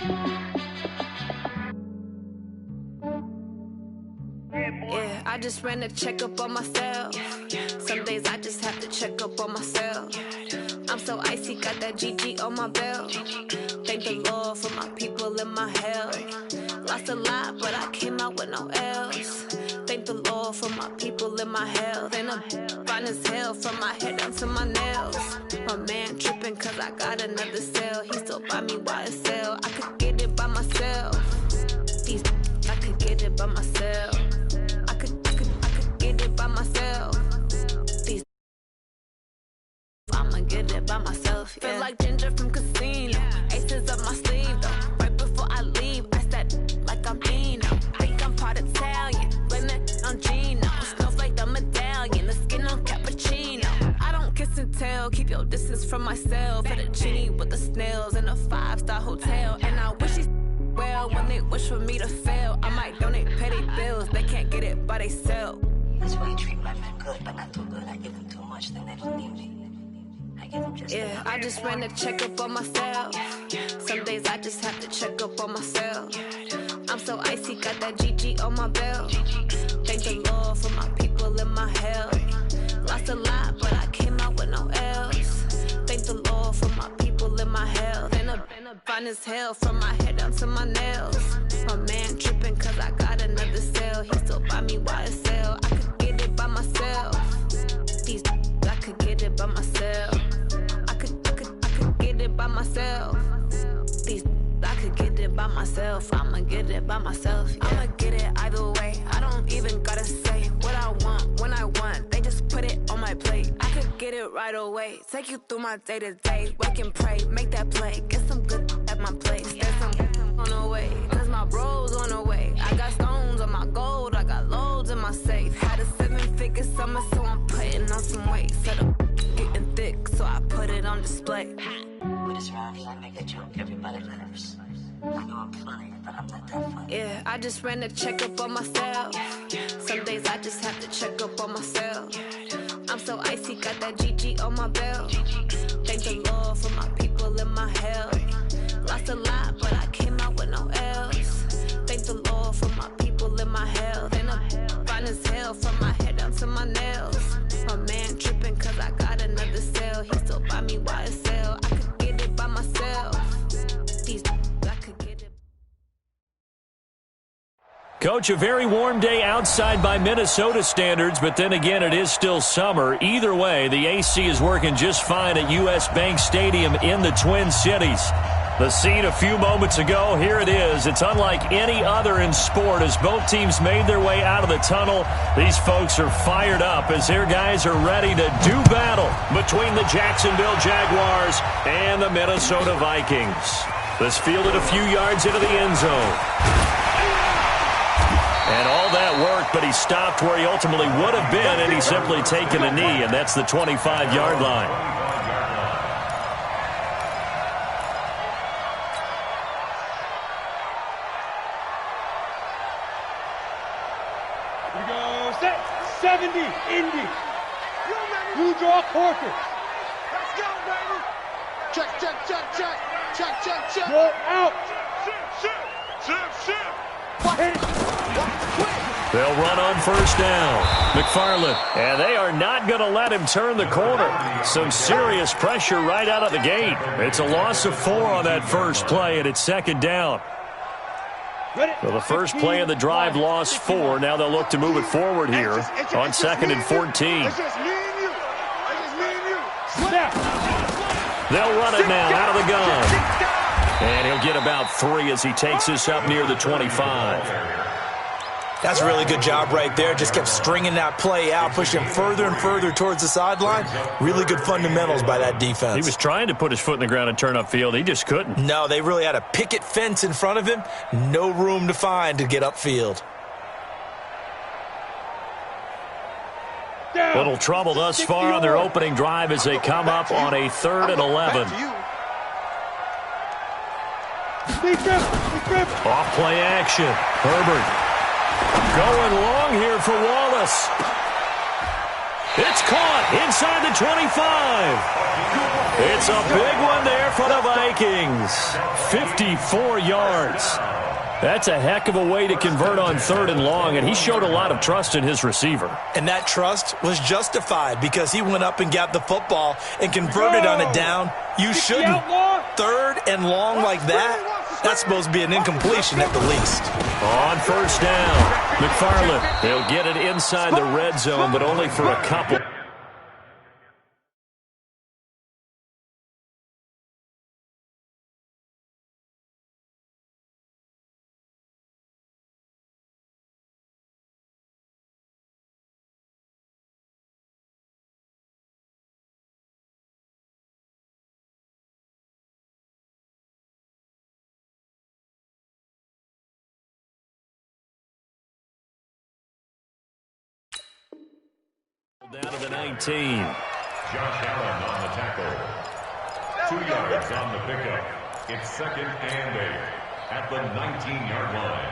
Yeah, I just ran a checkup on myself. Some days I just have to check up on myself. I'm so icy, got that GG on my belt. Thank the Lord for my people in my health. Lost a lot, but I came out with no L's. Thank the Lord for my people in my health. And I'm fine as hell from my head down to my nails. My man tripping cause I got another cell. He still buy me YSL. I could get it by myself. These I could get it by myself. I could get it by myself. These I'ma get it by myself. Yeah. Feel like Ginger from Casino. Aces up my sleeve though. Right before I leave, I said like I'm Dino. Think I'm part Italian. Blame it on Gino. Snowflake the medallion. The skin on cappuccino. I don't kiss and tell. Keep your distance from myself. For the genie with the snails in a 5-star hotel. And I wish he's well when they wish for me to fail. I might donate petty bills. They can't get it by they sell. That's why you treat my men good, but not too good. I give them too much, then they don't need me. Yeah, I just ran a checkup on myself. Some days I just have to check up on myself. I'm so icy, got that GG on my belt. Thank the Lord for my people in my health. Lost a lot, but I came out with no L's. Thank the Lord for my people in my health. And I'm fine as hell from my head down to my nails. My man tripping cause I got another cell. He still buy me YSL. I could get it by myself. These I could get it by myself. I could get it by myself. These I could get it by myself. I'ma get it by myself. Yeah. I'ma get it either way. I don't even gotta say what I want when I want. They just put it on my plate. I could get it right away. Take you through my day to day. Wake and pray, make that play. Get some good at my place. There's some on the way, cause my bro's on the way. I got stones on my gold. I got loads in my safe. Had a 7-figure summer, so I'm putting on some weight. Set up getting thick, so I put it on display. With this round here, I make a joke, everybody laughs. I know I'm funny, but I'm not that funny. Yeah, I just ran a checkup on myself. Some days I just have to check up on myself. I'm so icy, got that GG on my belt. Thank the Lord for my people in my health. Lost a lot, but I came out with no L's. Thank the Lord for my people in my health. And I'm fine as hell from my head down to my nails. My man tripping cause I got another cell. He still buy me YSL. I could get it by myself. These I could get it. Coach, a very warm day outside by Minnesota standards, but then again, it is still summer. Either way, the AC is working just fine at U.S. Bank Stadium in the Twin Cities. The scene a few moments ago, here it is. It's unlike any other in sport as both teams made their way out of the tunnel. These folks are fired up as their guys are ready to do battle between the Jacksonville Jaguars and the Minnesota Vikings. This fielded a few yards into the end zone. And all that worked, but he stopped where he ultimately would have been, and he's simply taken a knee, and that's the 25-yard line. We go set 70 Indy. You draw quarter. Let's go, baby. Check. Go out. Shit. They'll run on first down. McFarland. And they are not going to let him turn the corner. Some serious pressure right out of the gate. It's a loss of 4 on that first play, and it's second down. So the first play of the drive lost 4. Now they'll look to move it forward here on 2nd and 14. They'll run it now out of the gun. And he'll get about 3 as he takes this up near the 25. That's a really good job right there. Just kept stringing that play out, pushing him further and further towards the sideline. Really good fundamentals by that defense. He was trying to put his foot in the ground and turn upfield. He just couldn't. No, they really had a picket fence in front of him. No room to find to get upfield. Little trouble thus far on their opening drive as they come up on a 3rd and 11. Off play action. Herbert. Going long here for Wallace. It's caught inside the 25. It's a big one there for the Vikings. 54 yards. That's a heck of a way to convert on 3rd and long, and he showed a lot of trust in his receiver. And that trust was justified because he went up and got the football and converted on it down. You shouldn't. 3rd and long like that, that's supposed to be an incompletion at the least. On 1st down, McFarland. They'll get it inside the red zone, but only for a couple. Down to the 19. Josh Allen on the tackle. 2 yards on the pickup. It's 2nd and 8 at the 19-yard line.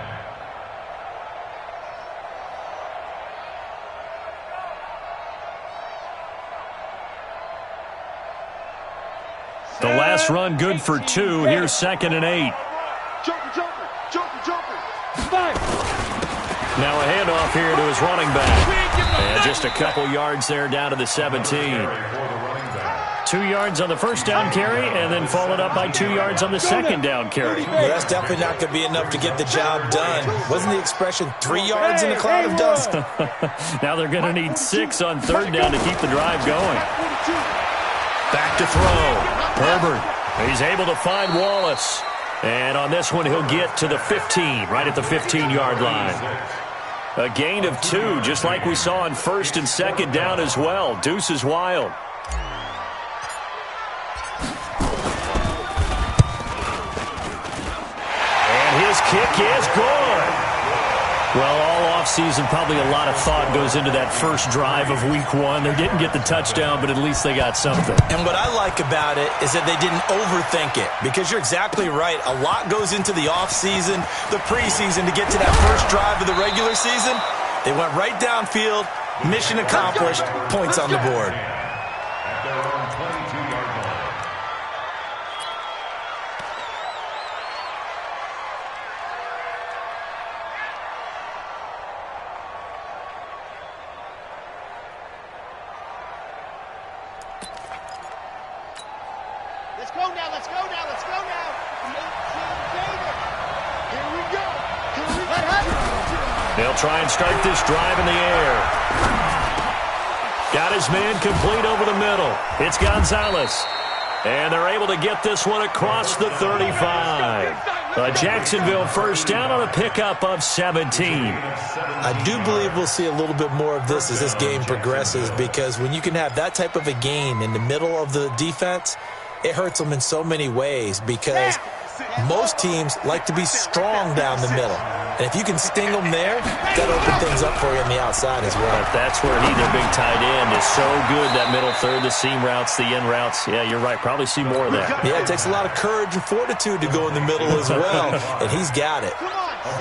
The last run good for 2. Here's 2nd and 8. Now a handoff here to his running back. And just a couple yards there down to the 17. 2 yards on the 1st down carry, and then followed up by 2 yards on the 2nd down carry. Well, that's definitely not going to be enough to get the job done. Wasn't the expression 3 yards in a cloud of dust? Now they're going to need 6 on 3rd down to keep the drive going. Back to throw. Herbert. He's able to find Wallace. And on this one, he'll get to the 15, right at the 15-yard line. A gain of 2, just like we saw on 1st and 2nd down as well. Deuce is wild. And his kick is good. Well, all offseason, probably a lot of thought goes into that first drive of Week 1. They didn't get the touchdown, but at least they got something. And what I like about it is that they didn't overthink it, because you're exactly right. A lot goes into the offseason, the preseason, to get to that first drive of the regular season. They went right downfield, mission accomplished, points on the board. At their own 22-yard line. Let's go now, let's go now, let's go now. Here we go. They'll try and start this drive in the air. Got his man complete over the middle. It's Gonzalez. And they're able to get this one across the 35. A Jacksonville 1st down on a pickup of 17. I do believe we'll see a little bit more of this as this game progresses, because when you can have that type of a game in the middle of the defense, it hurts them in so many ways, because most teams like to be strong down the middle. And if you can sting them there, that'll open things up for you on the outside as well. But that's where he, their big tight end, is so good, that middle third, the seam routes, the in routes. Yeah, you're right. Probably see more of that. Yeah, it takes a lot of courage and fortitude to go in the middle as well, and he's got it.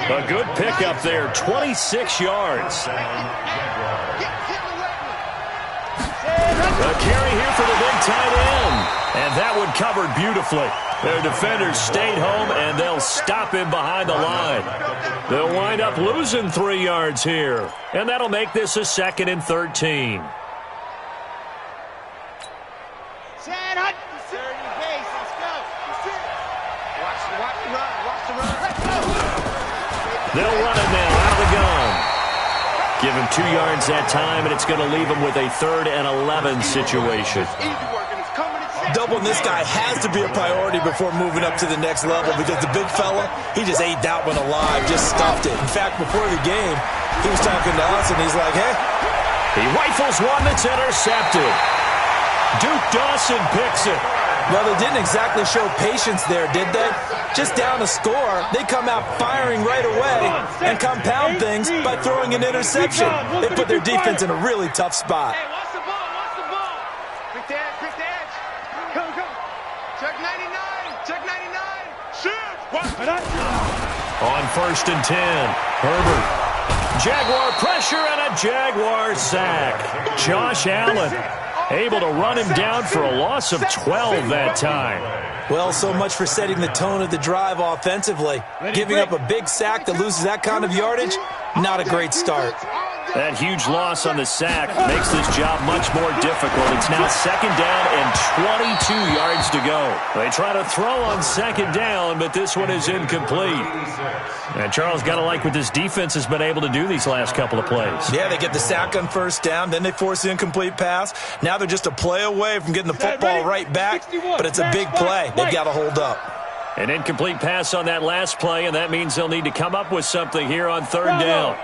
A good pickup there, 26 yards. A carry here for the big tight end. And that one covered beautifully. Their defenders stayed home, and they'll stop him behind the line. They'll wind up losing 3 yards here. And that'll make this a 2nd and 13. Set, hut. Dirty base, let's go. Watch the run, watch the run. Let's go. They'll run it now out of the gun. Give him 2 yards that time, and it's going to leave him with a 3rd and 11 situation. Doubling this guy has to be a priority before moving up to the next level, because the big fella, he just ate that one alive, just stuffed it. In fact, before the game, he was talking to us, and he's like, hey. He rifles one that's intercepted. Duke Dawson picks it. Well, they didn't exactly show patience there, did they? Just down a score, they come out firing right away and compound things by throwing an interception. They put their defense in a really tough spot. Hey, watch the ball, watch the ball. Quick to edge. Go. Check 99, check 99. Shoot. On 1st and 10, Herbert. Jaguar pressure and a Jaguar sack. Josh Allen. Able to run him down for a loss of 12 that time. Well, so much for setting the tone of the drive offensively. Giving up a big sack that loses that kind of yardage, not a great start. That huge loss on the sack makes this job much more difficult. It's now second down and 22 yards to go. They try to throw on second down, but this one is incomplete. And Charles, got to like what this defense has been able to do these last couple of plays. Yeah, they get the sack on first down, then they force the incomplete pass. Now they're just a play away from getting the football right back, but it's a big play. They've got to hold up. An incomplete pass on that last play, and that means they'll need to come up with something here on third down.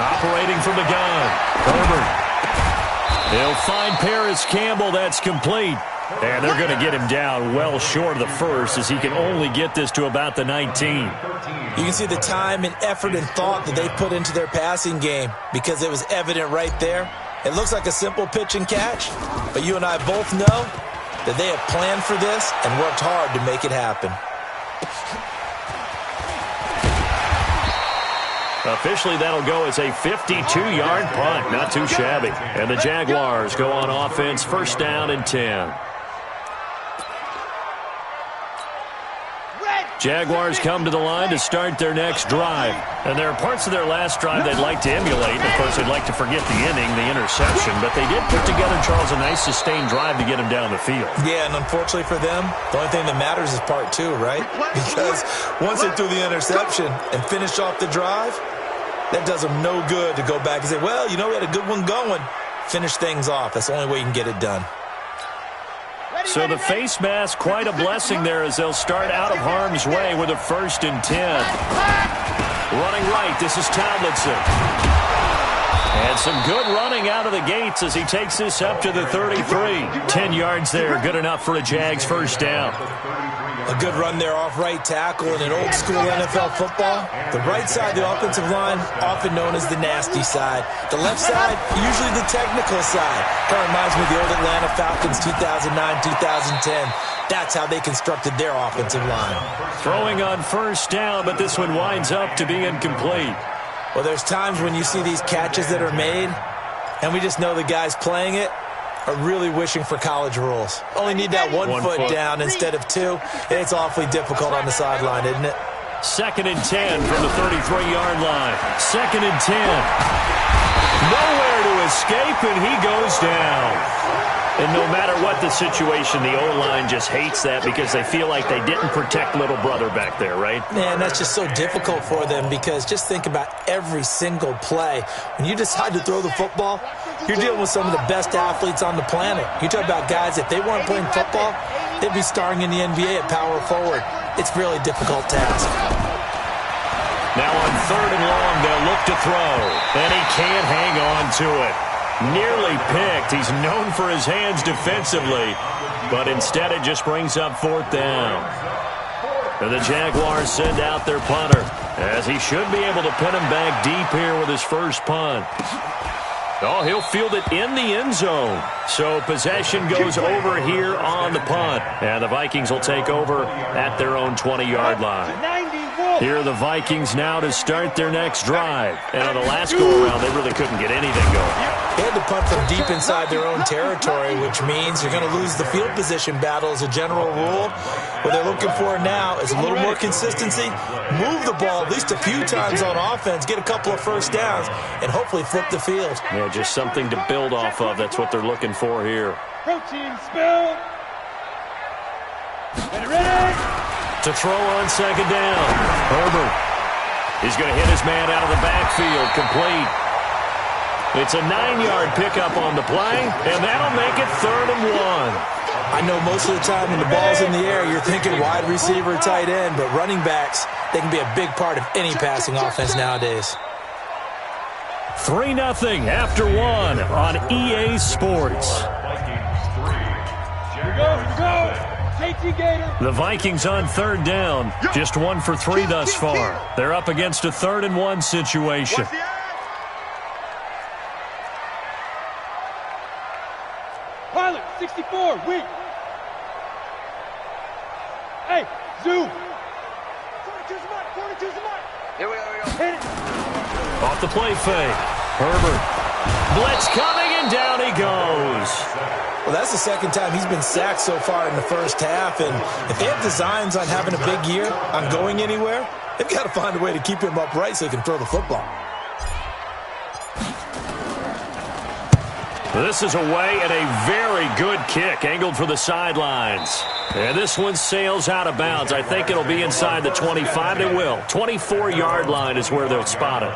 Operating from the gun, Herbert. He'll find Paris Campbell. That's complete. And they're going to get him down well short of the first, as he can only get this to about the 19. You can see the time and effort and thought that they put into their passing game, because it was evident right there. It looks like a simple pitch and catch, but you and I both know that they have planned for this and worked hard to make it happen. Officially, that'll go as a 52-yard punt. Not too shabby. And the Jaguars go on offense, first down and 10. Jaguars come to the line to start their next drive. And there are parts of their last drive they'd like to emulate. And, of course, they'd like to forget the inning, the interception. But they did put together, Charles, a nice sustained drive to get him down the field. Yeah, and unfortunately for them, the only thing that matters is part two, right? Because once they threw the interception and finished off the drive, that does them no good to go back and say, well, you know, we had a good one going. Finish things off. That's the only way you can get it done. So the face mask, quite a blessing there, as they'll start out of harm's way with a 1st and 10. Running right, this is Tomlinson. And some good running out of the gates as he takes this up to the 33. 10 yards there, good enough for a Jags first down. A good run there off right tackle in an old-school NFL football. The right side of the offensive line, often known as the nasty side. The left side, usually the technical side. Kind of reminds me of the old Atlanta Falcons 2009-2010. That's how they constructed their offensive line. Throwing on first down, but this one winds up to be incomplete. Well, there's times when you see these catches that are made, and we just know the guys playing it are really wishing for college rules. Only need that one foot down instead of two. It's awfully difficult on the sideline, isn't it? 2nd and 10 from the 33-yard line. 2nd and 10. Nowhere to escape, and he goes down. And no matter what the situation, the O-line just hates that because they feel like they didn't protect little brother back there, right? Man, that's just so difficult for them, because just think about every single play. When you decide to throw the football, you're dealing with some of the best athletes on the planet. You talk about guys, if they weren't playing football, they'd be starring in the NBA at power forward. It's a really difficult task. Now on 3rd and long, they'll look to throw, and he can't hang on to it. Nearly picked. He's known for his hands defensively, but instead it just brings up 4th down. And the Jaguars send out their punter, as he should be able to pin him back deep here with his first punt. Oh, he'll field it in the end zone. So possession goes over here on the punt, and the Vikings will take over at their own 20-yard line. Here are the Vikings now to start their next drive. And on the last go-around, they really couldn't get anything going. They had to punt from deep inside their own territory, which means you're going to lose the field position battle as a general rule. What they're looking for now is a little more consistency, move the ball at least a few times on offense, get a couple of first downs, and hopefully flip the field. Yeah, just something to build off of. That's what they're looking for here. Protein spill. Ready? To throw on 2nd down, Herbert. He's going to hit his man out of the backfield, complete. It's a 9-yard pickup on the play, and that'll make it 3rd and 1. I know most of the time when the ball's in the air, you're thinking wide receiver, tight end, but running backs, they can be a big part of any passing offense nowadays. 3-0 after 1 on EA Sports. Here we go. The Vikings on 3rd down, just 1 for 3 thus far. They're up against a 3rd and 1 situation. Pilot, 64, weak. Hey, zoom. 42's a mark, 42's a mark. Here we go. Hit it. Off the play fake, Herbert. blitz coming, and down he goes. Well, that's the second time he's been sacked so far in the first half, and if they have designs on having a big year, on going anywhere, they've got to find a way to keep him upright so he can throw the football. This is away and a very good kick, angled for the sidelines. And this one sails out of bounds. I think it'll be inside the 25. It will. 24-yard line is where they'll spot it.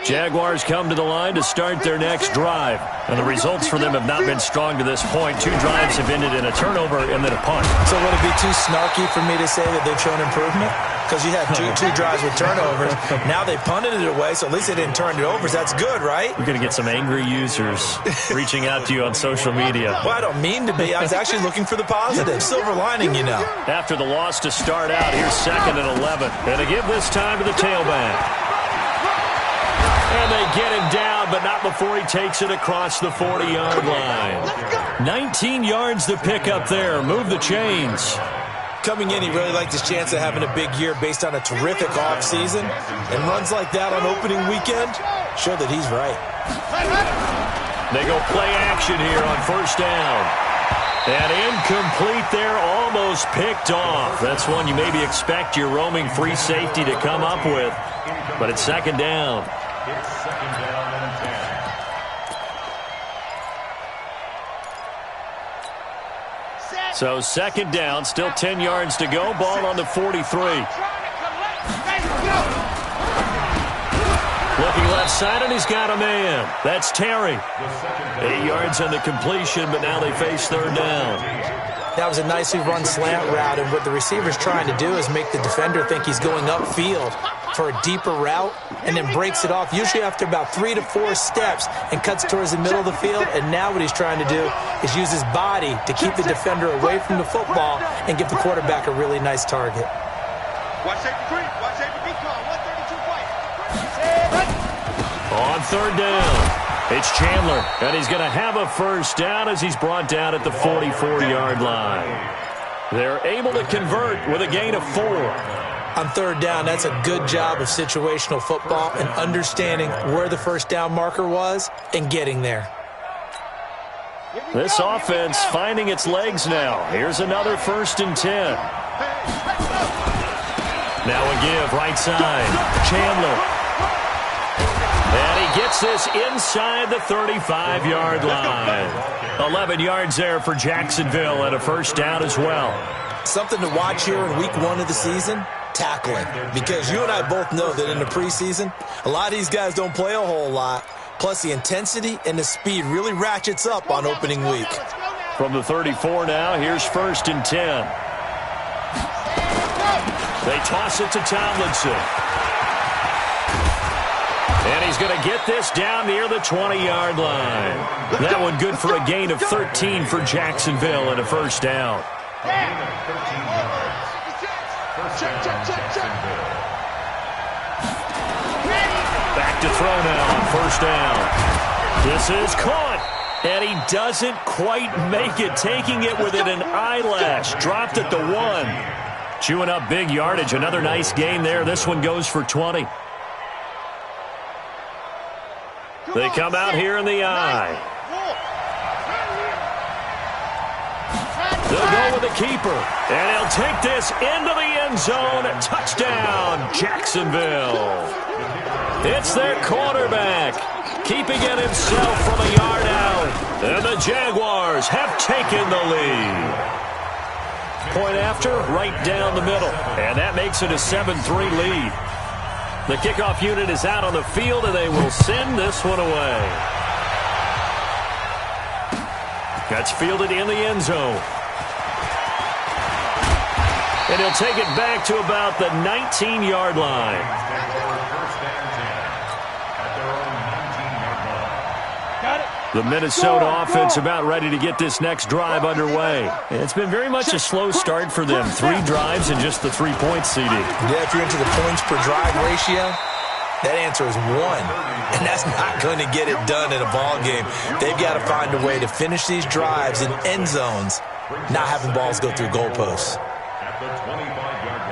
Jaguars come to the line to start their next drive. And the results for them have not been strong to this point. 2 drives have ended in a turnover and then a punt. So would it be too snarky for me to say that they've shown improvement? Because you had two drives with turnovers. Now they punted it away, so at least they didn't turn it over. So that's good, right? You're going to get some angry users reaching out to you on social media. Well, I don't mean to be. I was actually looking for the positive. Silver lining, you know. After the loss to start out, here's 2nd and 11. And to give this time to the tailback. And they get him down, but not before he takes it across the 40-yard line. 19 yards to pick up there. Move the chains. Coming in, he really liked his chance of having a big year based on a terrific offseason. And runs like that on opening weekend show that he's right. They go play action here on first down. And incomplete there, almost picked off. That's one you maybe expect your roaming free safety to come up with. But it's 2nd down. It's 2nd down and 10. So 2nd down, still 10 yards to go. Ball on the 43. Looking left side, and he's got a man. That's Terry. 8 yards on the completion, but now they face 3rd down. That was a nicely run slant route, and what the receiver's trying to do is make the defender think he's going upfield for a deeper route, and then breaks it off, usually after about 3 to 4 steps, and cuts towards the middle of the field. And now what he's trying to do is use his body to keep the defender away from the football and give the quarterback a really nice target. Watch safety creep. Watch safety beat call. 132 fight. On 3rd down. It's Chandler, and he's going to have a first down as he's brought down at the 44-yard line. They're able to convert with a gain of 4. On 3rd down, that's a good job of situational football and understanding where the first down marker was and getting there. This offense finding its legs now. Here's another 1st and 10. Now a give, right side. Chandler. And he gets this inside the 35-yard line. 11 yards there for Jacksonville and a first down as well. Something to watch here in week 1 of the season, tackling. Because you and I both know that in the preseason, a lot of these guys don't play a whole lot. Plus the intensity and the speed really ratchets up on opening week. From the 34 now, here's 1st and 10. They toss it to Tomlinson. And he's going to get this down near the 20-yard line. That one good for a gain of 13 for Jacksonville and a first down. Gain of 13 yards. First down, Jacksonville. Back to throw now on first down. This is caught. And he doesn't quite make it, taking it within an eyelash. Dropped at the 1. Chewing up big yardage. Another nice gain there. This one goes for 20. They come out here in the eye. They'll go with the keeper. And he'll take this into the end zone. Touchdown, Jacksonville. It's their quarterback, keeping it himself from a yard out. And the Jaguars have taken the lead. Point after, right down the middle. And that makes it a 7-3 lead. The kickoff unit is out on the field, and they will send this one away. That's fielded in the end zone. And he'll take it back to about the 19-yard line. The Minnesota offense about ready to get this next drive underway. It's been very much a slow start for them. 3 drives and just the 3 points, CD. Yeah, if you're into the points per drive ratio, That answer is 1, and that's not going to get it done in a ball game. They've got to find a way to finish these drives in end zones, not having balls go through goalposts. At the 25-yard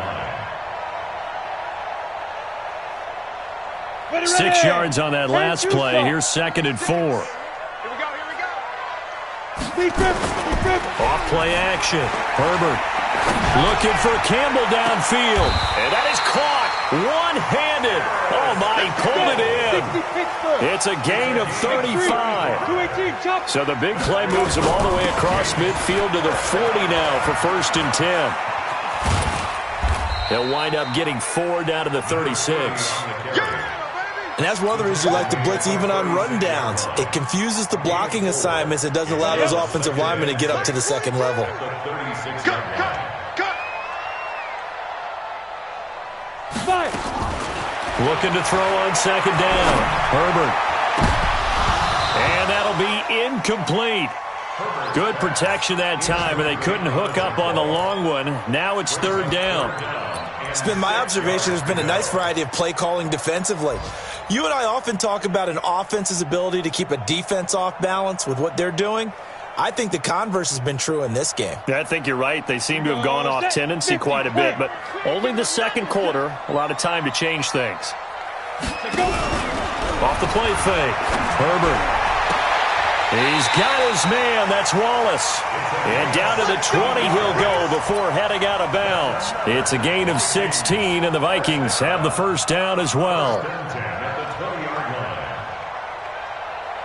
line. 6 yards on that last play. Here's 2nd and 4. Here we go. Off play action. Herbert looking for Campbell downfield. And that is caught one-handed. Oh, my, he pulled it in. It's a gain of 35. So the big play moves him all the way across midfield to the 40 now for 1st and 10. He'll wind up getting 4 down to the 36. And that's one of the reasons you like to blitz even on run downs. It confuses the blocking assignments. It doesn't allow those offensive linemen to get up to the second level. Looking to throw on 2nd down. Herbert. And that'll be incomplete. Good protection that time, and they couldn't hook up on the long one. Now it's 3rd down. It's been my observation there's been a nice variety of play calling defensively. You and I often talk about an offense's ability to keep a defense off balance with what they're doing. I think the converse has been true in this game. Yeah, I think you're right. They seem to have gone off tendency quite a bit, but only the 2nd quarter, a lot of time to change things. Off the play fake. Herbert. He's got his man. That's Wallace. And down to the 20 he'll go before heading out of bounds. It's a gain of 16, and the Vikings have the 1st down as well.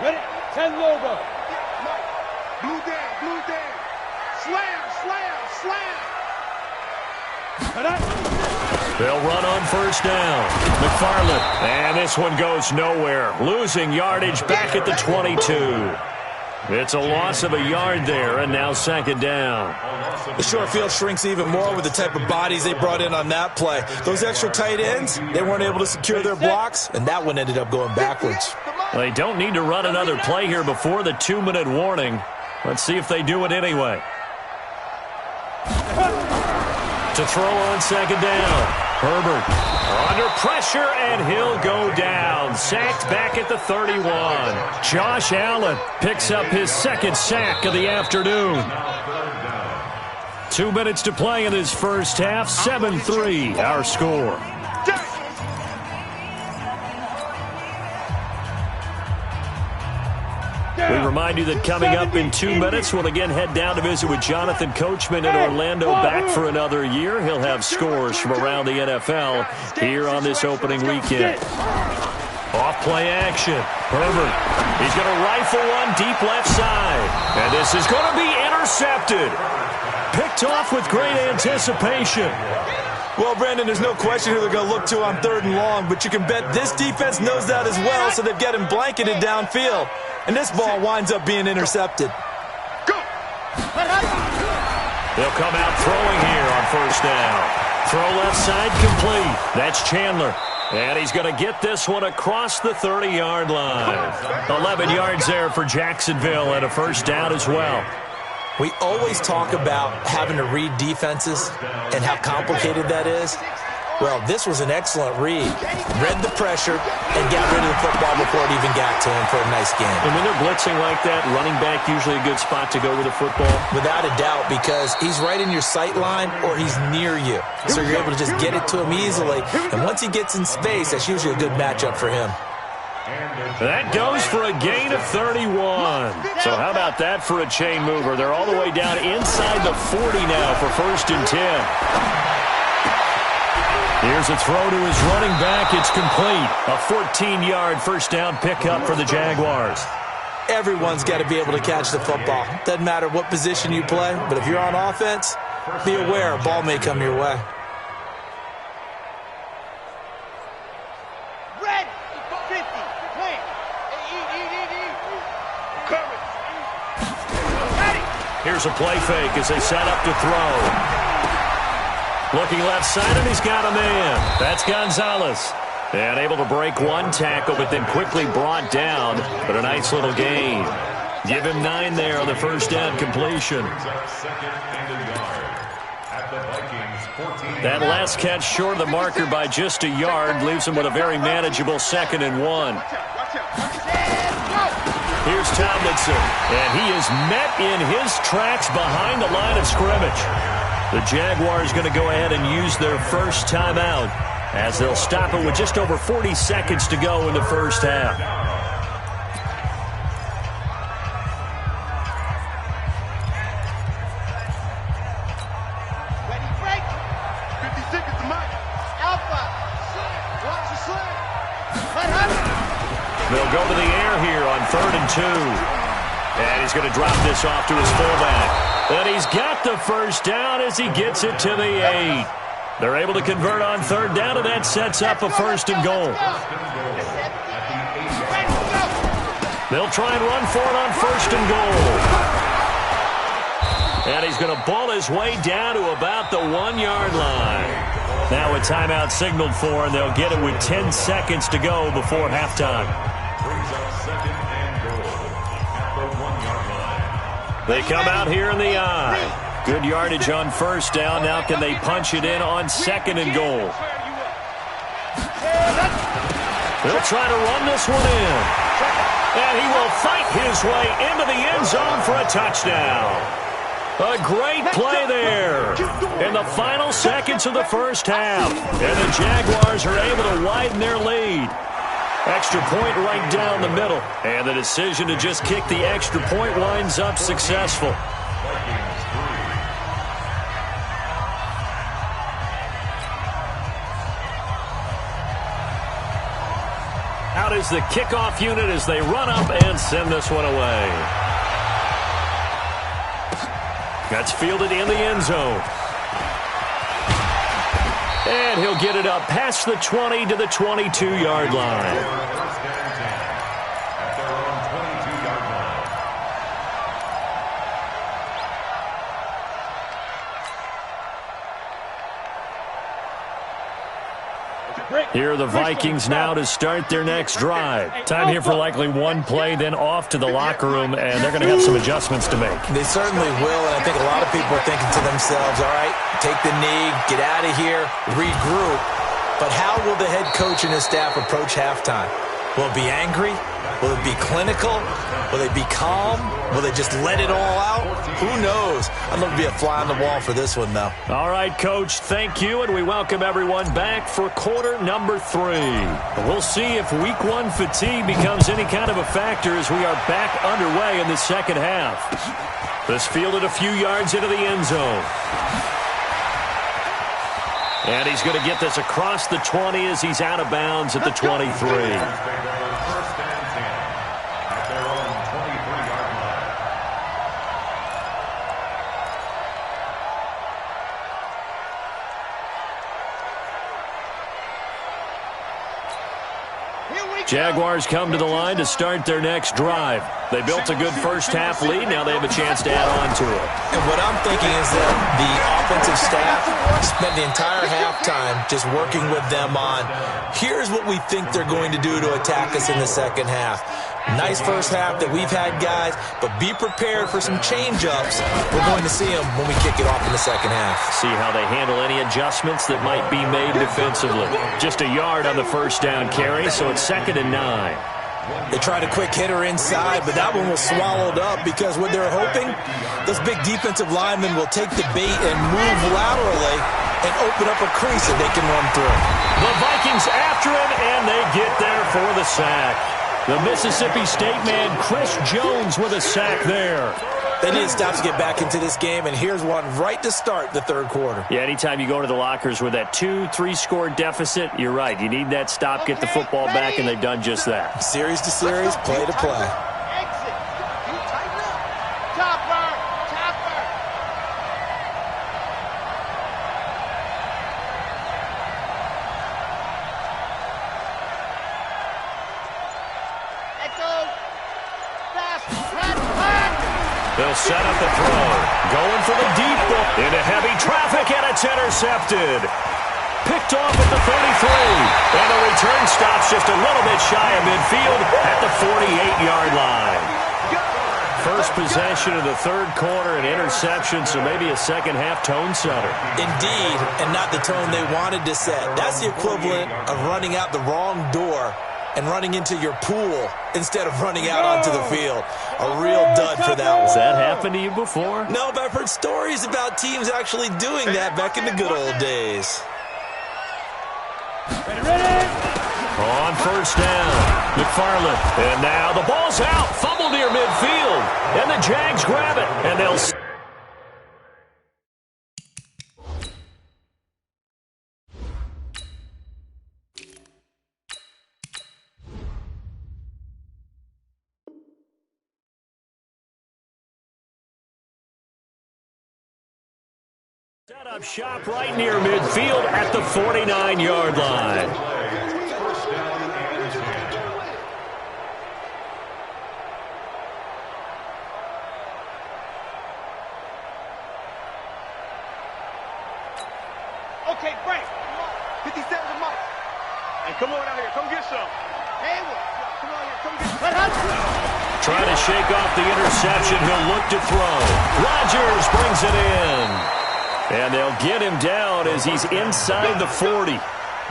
Ready? 10 logo. Blue down, blue down. Slam, slam, slam. They'll run on 1st down. McFarland. And this one goes nowhere. Losing yardage back at the 22. It's a loss of a yard there, and now 2nd down. The short field shrinks even more with the type of bodies they brought in on that play. Those extra tight ends, they weren't able to secure their blocks, and that one ended up going backwards. Well, they don't need to run another play here before the 2-minute warning. Let's see if they do it anyway. To throw on 2nd down. Herbert under pressure, and he'll go down. Sacked back at the 31. Josh Allen picks up his 2nd sack of the afternoon. 2 minutes to play in this first half. 7-3 our score. We remind you that coming up in 2 minutes, we'll again head down to visit with Jonathan Coachman in Orlando, back for another year. He'll have scores from around the NFL here on this opening weekend. Off play action. Herbert. He's going to rifle one deep left side. And this is going to be intercepted. Picked off with great anticipation. Well, Brandon, there's no question who they're going to look to on 3rd and long, but you can bet this defense knows that as well, so they've got him blanketed downfield. And this ball winds up being intercepted. They'll come out throwing here on 1st down. Throw left side complete. That's Chandler. And he's going to get this one across the 30-yard line. 11 yards there for Jacksonville, and a 1st down as well. We always talk about having to read defenses and how complicated that is. Well, this was an excellent read. Read the pressure and got rid of the football before it even got to him for a nice game. And when they're blitzing like that, running back usually a good spot to go with the football? Without a doubt, because he's right in your sight line or he's near you. So you're able to just get it to him easily. And once he gets in space, that's usually a good matchup for him. That goes for a gain of 31. So how about that for a chain mover? They're all the way down inside the 40 now for 1st and 10. Here's a throw to his running back. It's complete. A 14-yard 1st down pickup for the Jaguars. Everyone's got to be able to catch the football. Doesn't matter what position you play, but if you're on offense, be aware a ball may come your way. Red 50. Clear. Here's a play fake as they set up to throw. Looking left side, and he's got a man. That's Gonzalez. And able to break one tackle, but then quickly brought down. But a nice little gain. Give him 9 there on the 1st down completion. At the Vikings 14. That last catch short of the marker by just a yard leaves him with a very manageable 2nd and 1. Here's Tomlinson, and he is met in his tracks behind the line of scrimmage. The Jaguars going to go ahead and use their first timeout as they'll stop it with just over 40 seconds to go in the first half. Ready, break. 50 seconds to Mike. Alpha. Watch the slam. Let him. They'll go to the air here on 3rd and 2. And he's going to drop this off to his fullback. And he's got the first down as he gets it to the 8. They're able to convert on 3rd down, and that sets up a 1st and goal. They'll try and run for it on 1st and goal. And he's going to ball his way down to about the 1-yard line. Now a timeout signaled for, and they'll get it with 10 seconds to go before halftime. Brings up 2nd and goal at the 1-yard line. They come out here in the eye. Good yardage on 1st down. Now can they punch it in on 2nd and goal? They'll try to run this one in. And he will fight his way into the end zone for a touchdown. A great play there in the final seconds of the first half. And the Jaguars are able to widen their lead. Extra point right down the middle. And the decision to just kick the extra point winds up successful. Out is the kickoff unit as they run up and send this one away. That's fielded in the end zone. And he'll get it up past the 20 to the 22-yard line. First and 10 at their own 22-yard line. Here are the Vikings now to start their next drive. Time here for likely one play, then off to the locker room, and they're going to have some adjustments to make. They certainly will, and I think a lot of people are thinking to themselves, all right, take the knee, get out of here, regroup. But how will the head coach and his staff approach halftime? Will it be angry? Will it be clinical? Will they be calm? Will they just let it all out? Who knows? I'd love to be a fly on the wall for this one, though. All right, Coach, thank you, and we welcome everyone back for quarter number 3. We'll see if week 1 fatigue becomes any kind of a factor as we are back underway in the second half. This fielded a few yards into the end zone. And he's going to get this across the 20 as he's out of bounds at the 23. First and 10 at their own 23-yard line. Jaguars come to the line to start their next drive. They built a good first half lead. Now they have a chance to add on to it. And what I'm thinking is that the offensive staff spent the entire halftime just working with them on, here's what we think they're going to do to attack us in the second half. Nice first half that we've had, guys, but be prepared for some change-ups. We're going to see them when we kick it off in the second half. See how they handle any adjustments that might be made defensively. Just a yard on the first down carry, so it's 2nd and 9. They tried a quick hitter inside, but that one was swallowed up because what they're hoping, those big defensive linemen will take the bait and move laterally and open up a crease that they can run through. The Vikings after him, and they get there for the sack. The Mississippi State man, Chris Jones, with a sack there. They need to stop to get back into this game, and here's one right to start the third quarter. Yeah, anytime you go to the lockers with that 2-3 score deficit, you're right. You need that stop, get the football back, and they've done just that. Series to series, play to play. Exit. You tighten up. Topper. Topper. Echo. Fast. They'll set up the throw. Going for the deep ball. Into heavy traffic, and it's intercepted. Picked off at the 33. And the return stops just a little bit shy of midfield at the 48-yard line. First possession of the third quarter, an interception, so maybe a second-half tone setter. Indeed, and not the tone they wanted to set. That's the equivalent of running out the wrong door and running into your pool instead of running out onto the field. A real dud for that one. Has that happened to you before? No, but I've heard stories about teams actually doing that back in the good old days. On first down, McFarland. And now the ball's out. Fumble near midfield. And the Jags grab it. And they'll... set up shop right near midfield at the 49-yard line. Okay, break. 57 to Mike. Hey, come on out here. Come get some. Hayward, come on here. Come get some. Trying to shake off the interception. He'll look to throw. Rodgers brings it in. And they'll get him down as he's inside the 40.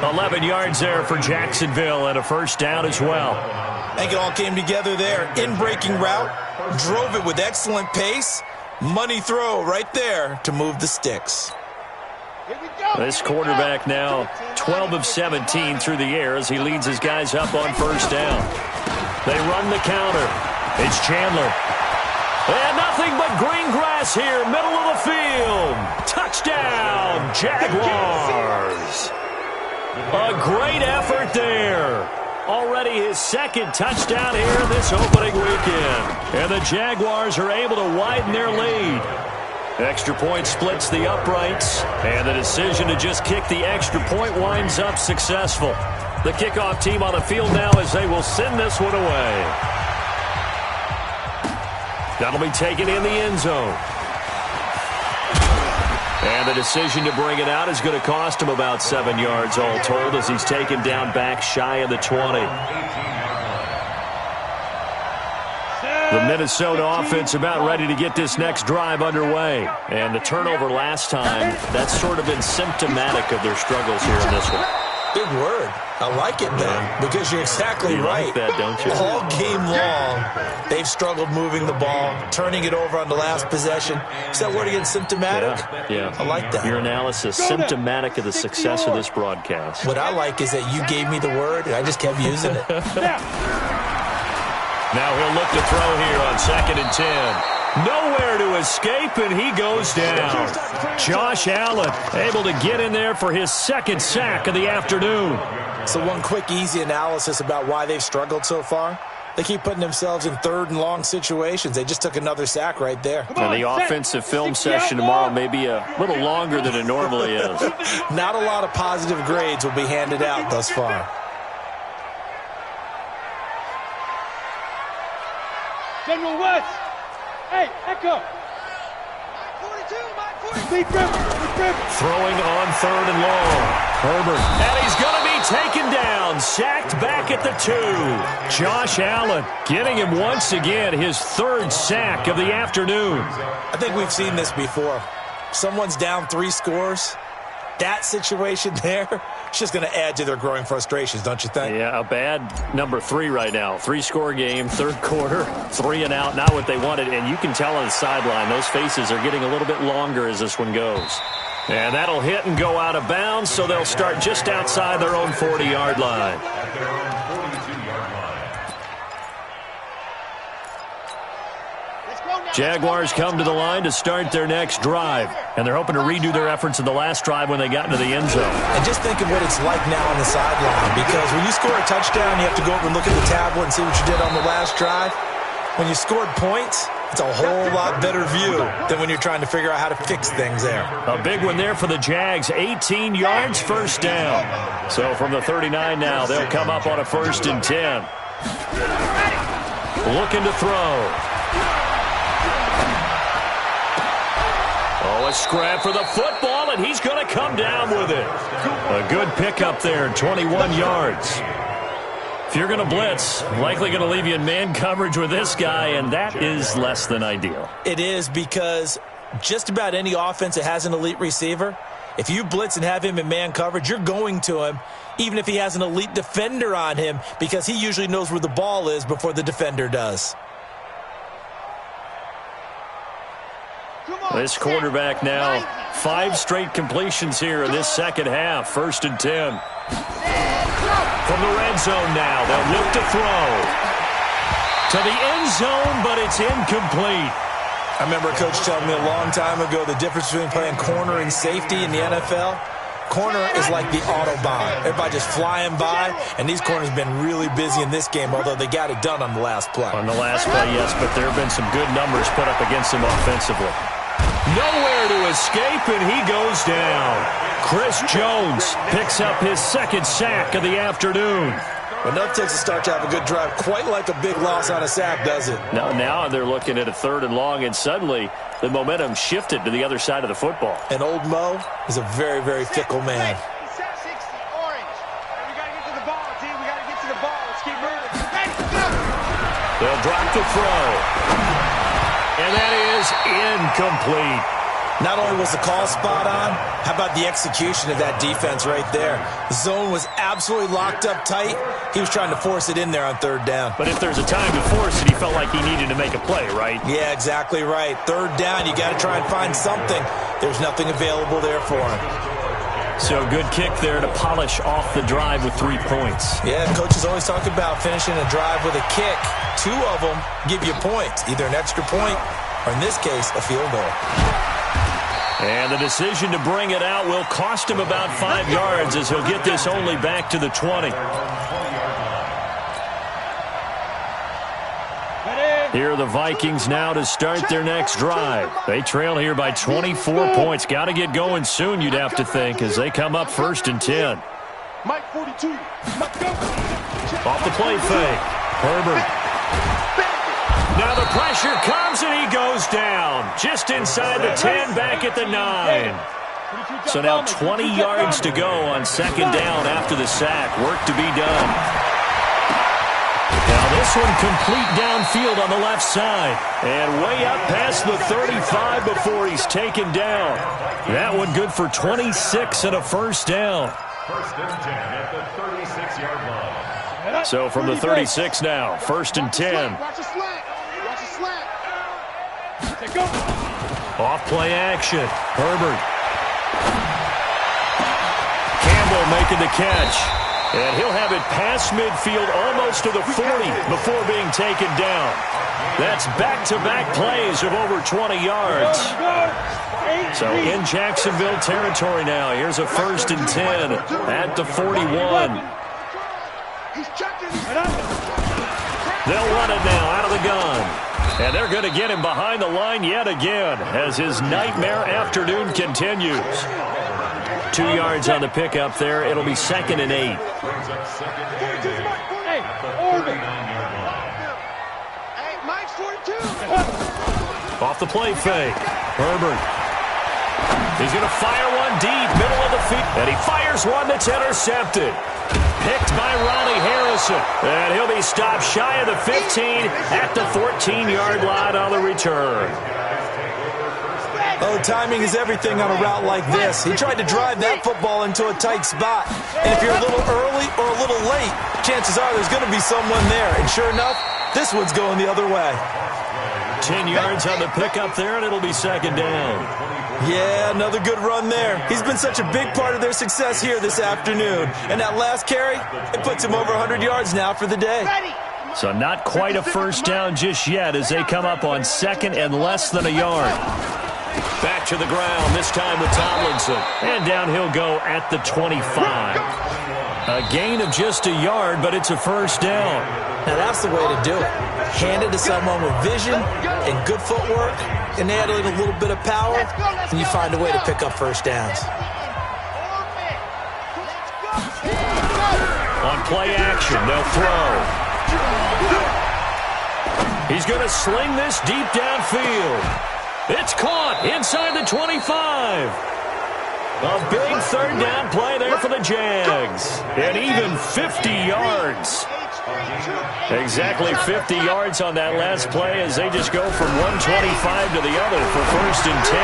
11 yards there for Jacksonville and a first down as well. I think it all came together there. In-breaking route. Drove it with excellent pace. Money throw right there to move the sticks. This quarterback now 12 of 17 through the air as he leads his guys up on first down. They run the counter. It's Chandler. And nothing but green grass here, middle of the field. Touchdown, Jaguars. A great effort there. Already his second touchdown here this opening weekend. And the Jaguars are able to widen their lead. Extra point splits the uprights, and the decision to just kick the extra point winds up successful. The kickoff team on the field now as they will send this one away. That'll be taken in the end zone. And the decision to bring it out is going to cost him about 7 yards all told as he's taken down back shy of the 20. The Minnesota offense about ready to get this next drive underway. And the turnover last time, that's sort of been symptomatic of their struggles here in this one. Big word. I like it, though, because you're exactly right. You like that, don't you? All game long, they've struggled moving the ball, turning it over on the last possession. Is that word again, symptomatic? Yeah. I like that. Your analysis, symptomatic of the success of this broadcast. What I like is that you gave me the word, and I just kept using it. Now he'll look to throw here on 2nd and 10. Nowhere to escape, and he goes down. Josh Allen able to get in there for his second sack of the afternoon. So one quick, easy analysis about why they've struggled so far. They keep putting themselves in third and long situations. They just took another sack right there. And the offensive film session tomorrow may be a little longer than it normally is. Not a lot of positive grades will be handed out thus far. General West. Hey, Echo. 42, Throwing on 3rd and long. Herbert. And he's going to be taken down. Sacked back at the 2. Josh Allen getting him once again his 3rd sack of the afternoon. I think we've seen this before. Someone's down 3 scores. That situation there, it's just going to add to their growing frustrations, don't you think? Yeah, a bad number 3 right now. 3-score game, 3rd quarter, 3 and out, not what they wanted. And you can tell on the sideline, those faces are getting a little bit longer as this one goes. And that'll hit and go out of bounds, so they'll start just outside their own 40-yard line. Jaguars come to the line to start their next drive, and they're hoping to redo their efforts in the last drive when they got into the end zone. And just think of what it's like now on the sideline, because when you score a touchdown, you have to go over and look at the tablet and see what you did on the last drive. When you scored points, it's a whole lot better view than when you're trying to figure out how to fix things there. A big one there for the Jags, 18 yards, first down. So from the 39 now, they'll come up on a 1st and 10. Looking to throw. Oh, a scrap for the football, and he's going to come down with it. A good pickup there, 21 yards. If you're going to blitz, likely going to leave you in man coverage with this guy, and that is less than ideal. It is, because just about any offense that has an elite receiver, if you blitz and have him in man coverage, you're going to him, even if he has an elite defender on him, because he usually knows where the ball is before the defender does. This quarterback now, 5 straight completions here in this second half. 1st and 10. From the red zone now, they'll look to throw. To the end zone, but it's incomplete. I remember a coach telling me a long time ago the difference between playing corner and safety in the NFL. Corner is like the Autobahn. Everybody just flying by, and these corners have been really busy in this game, although they got it done on the last play. On the last play, yes, but there have been some good numbers put up against him offensively. Nowhere to escape, and he goes down. Chris Jones picks up his 2nd sack of the afternoon. Well, nothing takes a start to have a good drive quite like a big loss on a sack, does it? No, now they're looking at a 3rd and long, and suddenly the momentum shifted to the other side of the football. And old Mo is a very, very fickle man. They'll drop the throw. And that is incomplete. Not only was the call spot on, how about the execution of that defense right there? The zone was absolutely locked up tight. He was trying to force it in there on 3rd down. But if there's a time to force it, he felt like he needed to make a play, right? Yeah, exactly right. 3rd down, you got to try and find something. There's nothing available there for him. So good kick there to polish off the drive with 3 points. Yeah, coaches always talk about finishing a drive with a kick. 2 of them give you points, either an extra point or, in this case, a field goal. And the decision to bring it out will cost him about 5 yards, as he'll get this only back to the 20. Here are the Vikings now to start their next drive. They trail here by 24 points. Got to get going soon, you'd have to think, as they come up 1st and 10. Mike 42. Off the play fake. Herbert. Now the pressure comes, and he goes down. Just inside the 10, back at the 9. So now 20 yards to go on 2nd down after the sack. Work to be done. Now this one complete downfield on the left side. And way up past the 35 before he's taken down. That one good for 26 and a 1st down. 1st and 10 at the 36-yard line. So from the 36 now, 1st and 10. Watch the slant. Watch the slant. Off play action. Herbert. Campbell making the catch. And he'll have it past midfield almost to the 40 before being taken down. That's back-to-back plays of over 20 yards. So in Jacksonville territory now. Here's a 1st and 10 at the 41. They'll run it now out of the gun. And they're going to get him behind the line yet again as his nightmare afternoon continues. 2 yards on the pickup there. It'll be 2nd and 8. Mike's 42. Off the play fake. Herbert. He's going to fire one deep, middle of the field. And he fires one that's intercepted. Picked by Ronnie Harrison. And he'll be stopped shy of the 15 at the 14-yard line on the return. Oh, timing is everything on a route like this. He tried to drive that football into a tight spot. And if you're a little early or a little late, chances are there's going to be someone there. And sure enough, this one's going the other way. 10 yards on the pickup there, and it'll be 2nd down. Yeah, another good run there. He's been such a big part of their success here this afternoon. And that last carry, it puts him over 100 yards now for the day. So not quite a 1st down just yet as they come up on 2nd and less than a yard. Back to the ground, this time with Tomlinson. And down he'll go at the 25. A gain of just a yard, but it's a 1st down. Now that's the way to do it. Hand it to someone with vision and good footwork, and add in a little bit of power, and you find a way to pick up 1st downs. On play action, they'll throw. He's going to sling this deep downfield. It's caught inside the 25. A big 3rd down play there for the Jags. And even 50 yards. Exactly 50 yards on that last play as they just go from 125 to the other for 1st and 10.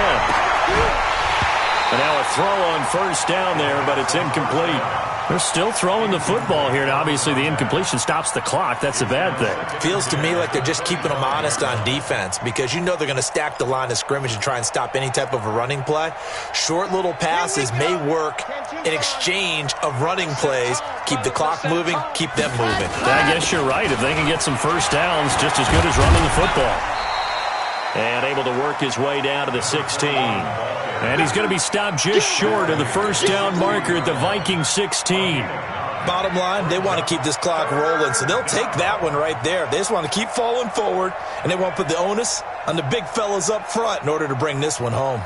And now a throw on 1st down there, but it's incomplete. They're still throwing the football here. Now, obviously, the incompletion stops the clock. That's a bad thing. Feels to me like they're just keeping them honest on defense because you know they're going to stack the line of scrimmage and try and stop any type of a running play. Short little passes may work in exchange of running plays. Keep the clock moving, keep them moving. I guess you're right. If they can get some 1st downs, just as good as running the football. And able to work his way down to the 16. And he's going to be stopped just short of the 1st down marker at the Vikings 16. Bottom line, they want to keep this clock rolling, so they'll take that one right there. They just want to keep falling forward, and they want to put the onus on the big fellas up front in order to bring this one home.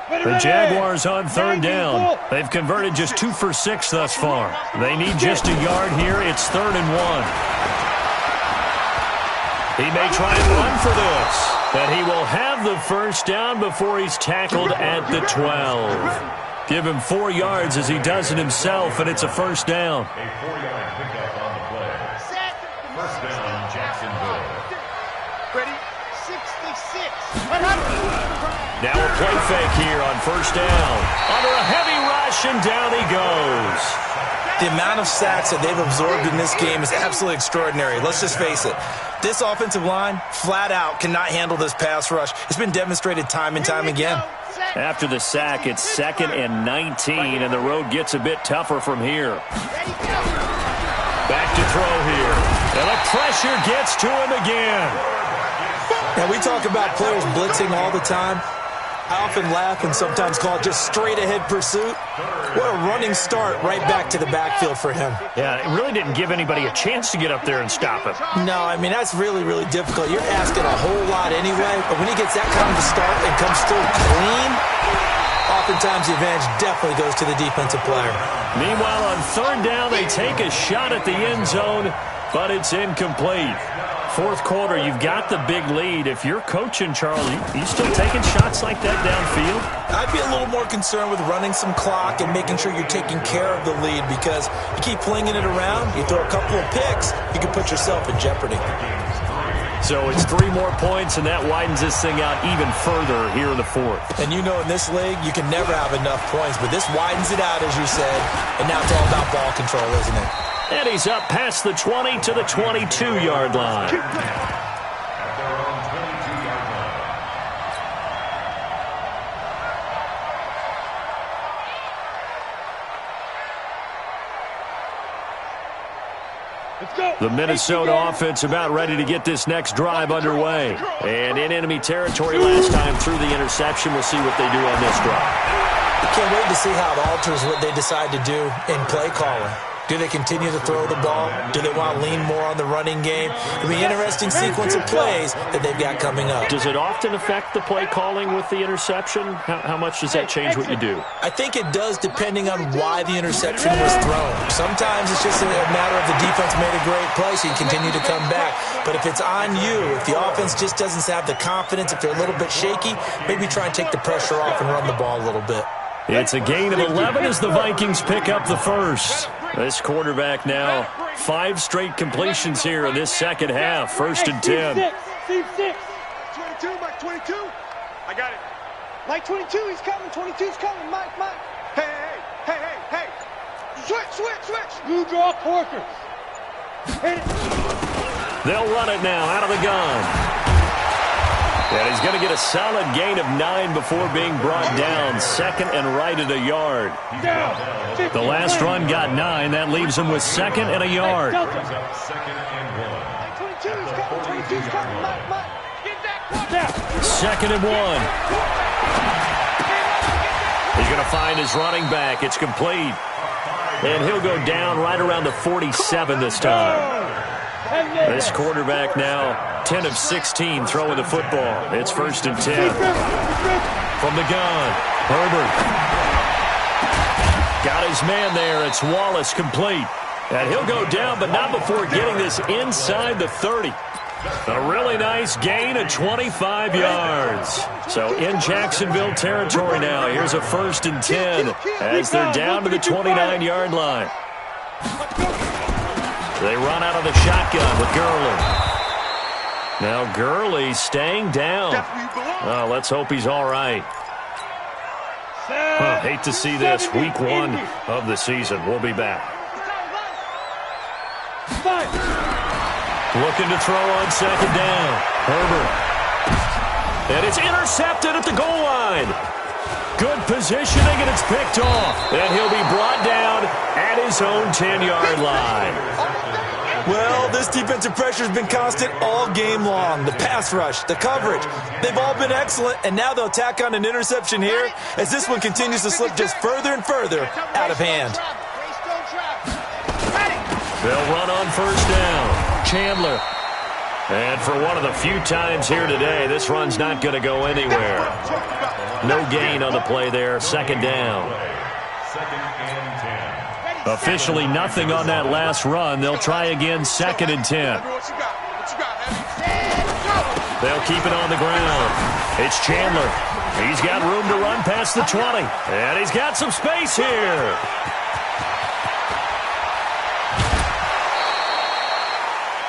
The Jaguars on 3rd down. They've converted just 2 for 6 thus far. They need just a yard here. It's 3rd and 1. He may try and run for this, but he will have the 1st down before he's tackled at the 12. Give him 4 yards as he does it himself, and it's a 1st down. A 4-yard pickup on the play. 1st down, Jacksonville. Ready? 66. Now a play fake here on 1st down. Under a heavy rush, and down he goes. The amount of sacks that they've absorbed in this game is absolutely extraordinary. Let's just face it. This offensive line, flat out, cannot handle this pass rush. It's been demonstrated time and time again. After the sack, it's 2nd and 19, and the road gets a bit tougher from here. Back to throw here. And the pressure gets to him again. Now, we talk about players blitzing all the time. I often laugh and sometimes call it just straight-ahead pursuit. What a running start right back to the backfield for him. Yeah, it really didn't give anybody a chance to get up there and stop him. No, I mean, that's really, really difficult. You're asking a whole lot anyway, but when he gets that kind of a start and comes through clean, oftentimes the advantage definitely goes to the defensive player. Meanwhile, on 3rd down, they take a shot at the end zone, but it's incomplete. 4th quarter, you've got the big lead. If you're coaching, Charles, you still taking shots like that downfield? I'd be a little more concerned with running some clock and making sure you're taking care of the lead because you keep flinging it around, you throw a couple of picks, you can put yourself in jeopardy. So it's 3 more points, and that widens this thing out even further here in the 4th. And you know in this league, you can never have enough points, but this widens it out, as you said, and now it's all about ball control, isn't it? And he's up past the 20 to the 22-yard line. At their own 22-yard line. Let's go. The Minnesota offense about ready to get this next drive underway. And in enemy territory last time through the interception. We'll see what they do on this drive. I can't wait to see how it alters what they decide to do in play calling. Do they continue to throw the ball? Do they want to lean more on the running game? It'll be an interesting sequence of plays that they've got coming up. Does it often affect the play calling with the interception? How much does that change what you do? I think it does depending on why the interception was thrown. Sometimes it's just a matter of the defense made a great play, so you continue to come back. But if it's on you, if the offense just doesn't have the confidence, if they're a little bit shaky, maybe try and take the pressure off and run the ball a little bit. It's a gain of 11 as the Vikings pick up the 1st. This quarterback now 5 straight completions here in this second half. 1st and 10. 22, Mike 22. I got it. Mike 22, he's coming. 22's coming. Mike. Hey. Switch. Blue draw quarters. Hit it. They'll run it now out of the gun. And he's going to get a solid gain of 9 before being brought down. 2nd and right at a yard. The last run got 9. That leaves him with 2nd and a yard. 2nd and 1. 22's coming. Mike. Get that. 2nd and 1. He's going to find his running back. It's complete. And he'll go down right around the 47 this time. This quarterback now 10 of 16 throwing the football. It's 1st and 10. From the gun, Herbert. Got his man there. It's Wallace complete. And he'll go down, but not before getting this inside the 30. A really nice gain of 25 yards. So in Jacksonville territory now. Here's a 1st and 10 as they're down to the 29-yard line. They run out of the shotgun with Gurley. Now Gurley staying down. Let's hope he's all right. Hate to see this. Week 1 of the season. We'll be back. Looking to throw on 2nd down. Herbert. And it's intercepted at the goal line. Good positioning, and it's picked off. And he'll be brought down at his own 10-yard line. Well, this defensive pressure has been constant all game long. The pass rush, the coverage, they've all been excellent, and now they'll tack on an interception here as this one continues to slip just further and further out of hand. They'll run on 1st down. Chandler. And for one of the few times here today, this run's not going to go anywhere. No gain on the play there. 2nd down. Officially nothing on that last run. They'll try again 2nd and 10. They'll keep it on the ground. It's Chandler. He's got room to run past the 20. And he's got some space here.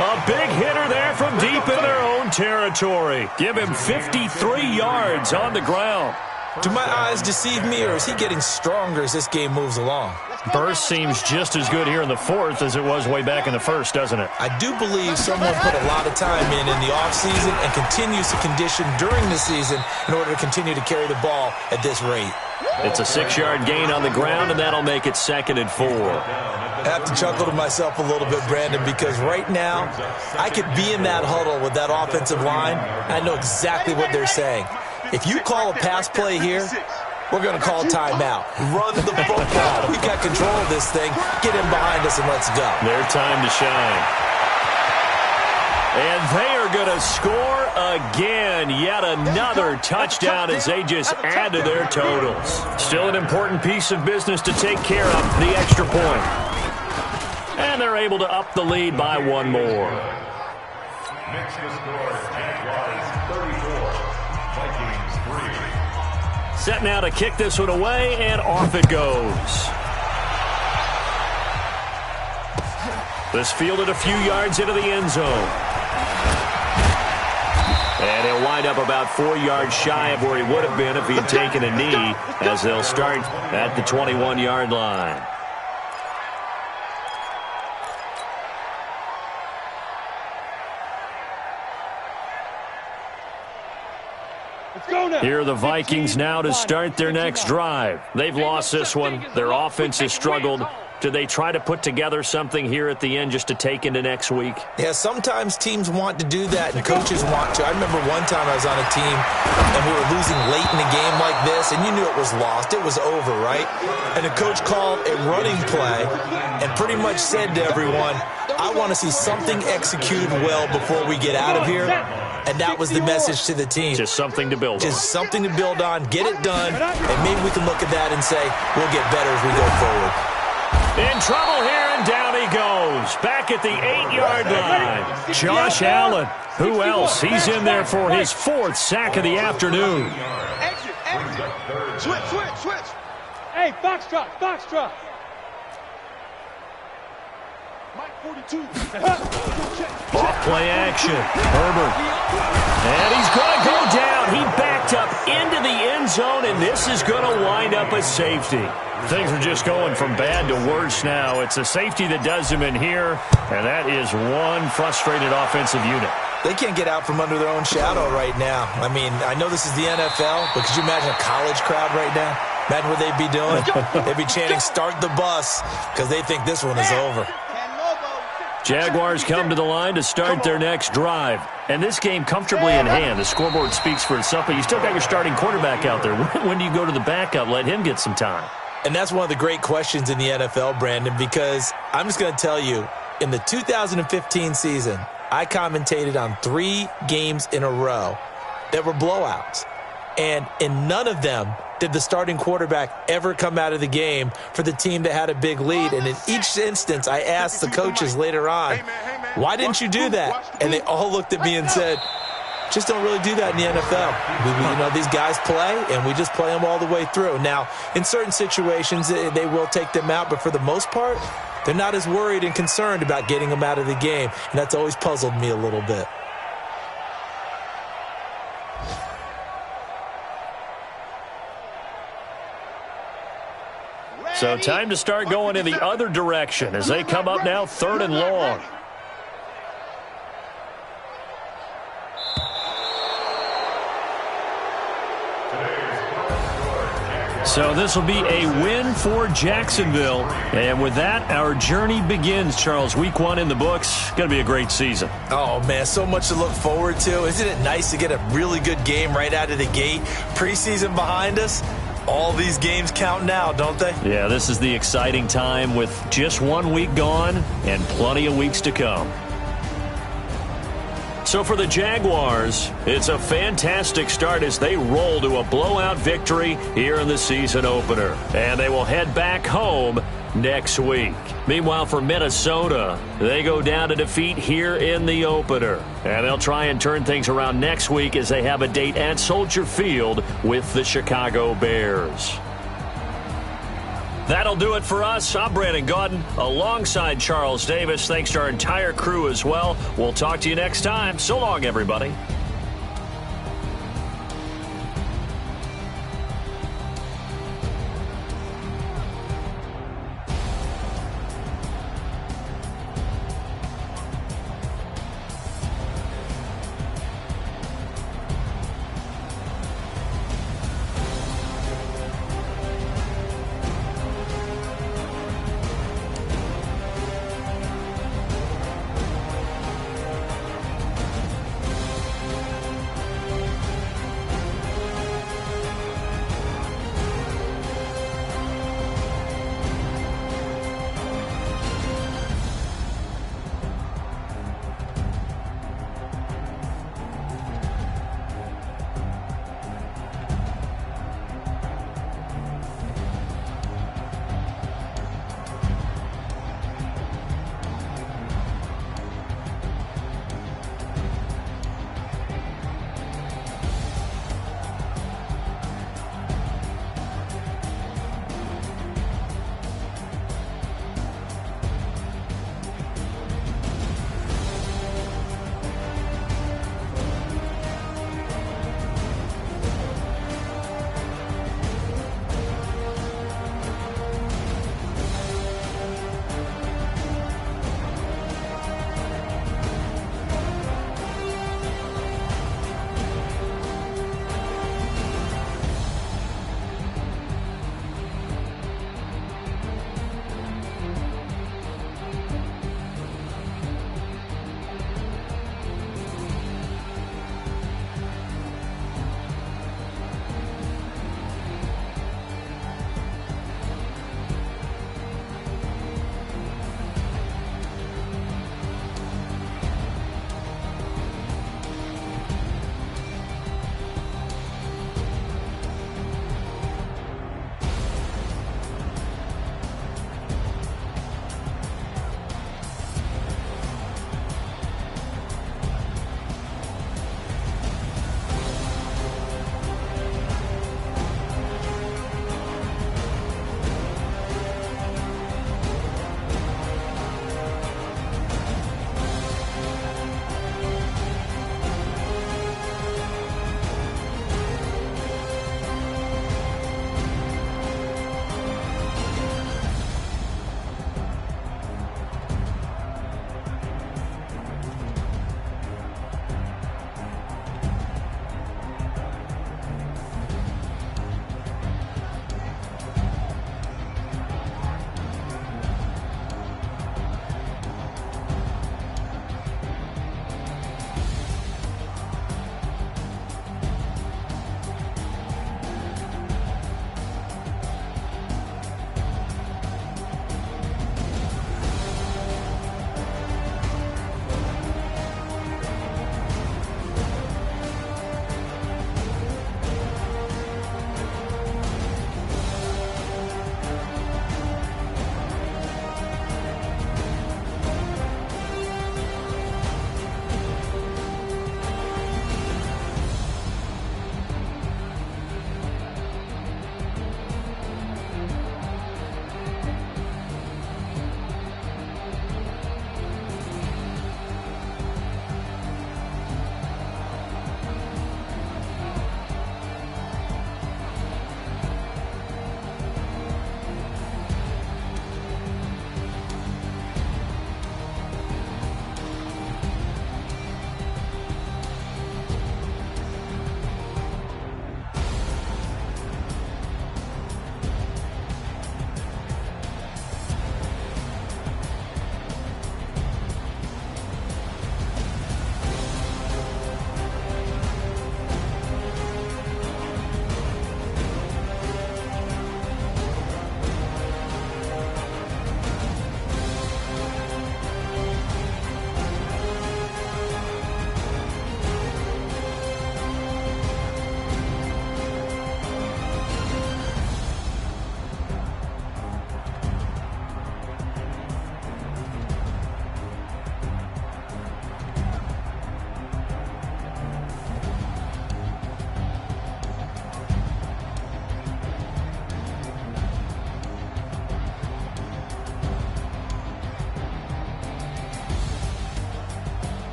A big hitter there from deep in their own territory. Give him 53 yards on the ground. Do my eyes deceive me, or is he getting stronger as this game moves along? Burst seems just as good here in the 4th as it was way back in the 1st, doesn't it? I do believe someone put a lot of time in the offseason and continues to condition during the season in order to continue to carry the ball at this rate. It's a 6-yard gain on the ground, and that'll make it 2nd and 4. I have to chuckle to myself a little bit, Brandon, because right now I could be in that huddle with that offensive line. I know exactly what they're saying. If you call a pass play here, we're going to call timeout. Run the football. We got control of this thing. Get in behind us and let's go. Their time to shine. And they are going to score again. Yet another touchdown as they just add to their totals. Still an important piece of business to take care of, the extra point. And they're able to up the lead by 1 more. Next to score, Jaguars 34, Vikings 3. Set now to kick this one away, and off it goes. This fielded a few yards into the end zone. And he'll wind up about 4 yards shy of where he would have been if he had taken a knee, as they'll start at the 21-yard line. Here are the Vikings now to start their next drive. They've lost this one. Their offense has struggled. Do they try to put together something here at the end just to take into next week? Yeah, sometimes teams want to do that and coaches want to. I remember one time I was on a team and we were losing late in a game like this, and you knew it was lost. It was over, right? And the coach called a running play and pretty much said to everyone, I want to see something executed well before we get out of here. And that was the message to the team. Just something to build on. Just something to build on, get it done, and maybe we can look at that and say, we'll get better as we go forward. In trouble here, and down he goes. Back at the 8-yard line. Josh Allen. Who else? He's in there for his 4th sack of the afternoon. Exit. Switch. Hey, foxtrot. Mike 42. Off play action. Herbert. And he's going to go down. He backed up into the end zone, and this is going to wind up a safety. Things are just going from bad to worse now. It's a safety that does him in here, and that is one frustrated offensive unit. They can't get out from under their own shadow right now. I mean, I know this is the NFL, but could you imagine a college crowd right now? Imagine what they'd be doing. They'd be chanting, start the bus, because they think this one is over. Jaguars come to the line to start their next drive. And this game comfortably in hand. The scoreboard speaks for itself, but you still got your starting quarterback out there. When do you go to the backup? Let him get some time. And that's one of the great questions in the NFL, Brandon, because I'm just going to tell you, in the 2015 season, I commentated on 3 games in a row that were blowouts. And in none of them did the starting quarterback ever come out of the game for the team that had a big lead. And in each instance, I asked the coaches later on, why didn't you do that? And they all looked at me and said, just don't really do that in the NFL. These guys play, and we just play them all the way through. Now, in certain situations, they will take them out, but for the most part, they're not as worried and concerned about getting them out of the game, and that's always puzzled me a little bit. So time to start going in the other direction as they come up now 3rd and long. So this will be a win for Jacksonville. And with that, our journey begins, Charles. Week 1 in the books. Going to be a great season. Oh, man, so much to look forward to. Isn't it nice to get a really good game right out of the gate? Preseason behind us. All these games count now, don't they? Yeah, this is the exciting time with just 1 week gone and plenty of weeks to come. So for the Jaguars, it's a fantastic start as they roll to a blowout victory here in the season opener. And they will head back home next week. Meanwhile, for Minnesota, they go down to defeat here in the opener. And they'll try and turn things around next week as they have a date at Soldier Field with the Chicago Bears. That'll do it for us. I'm Brandon Gaudin alongside Charles Davis. Thanks to our entire crew as well. We'll talk to you next time. So long, everybody.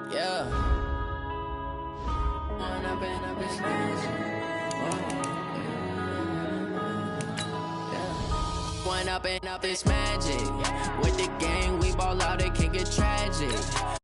Yeah. One up and up is magic. One up and up is magic. With the gang, we ball out, it can get tragic.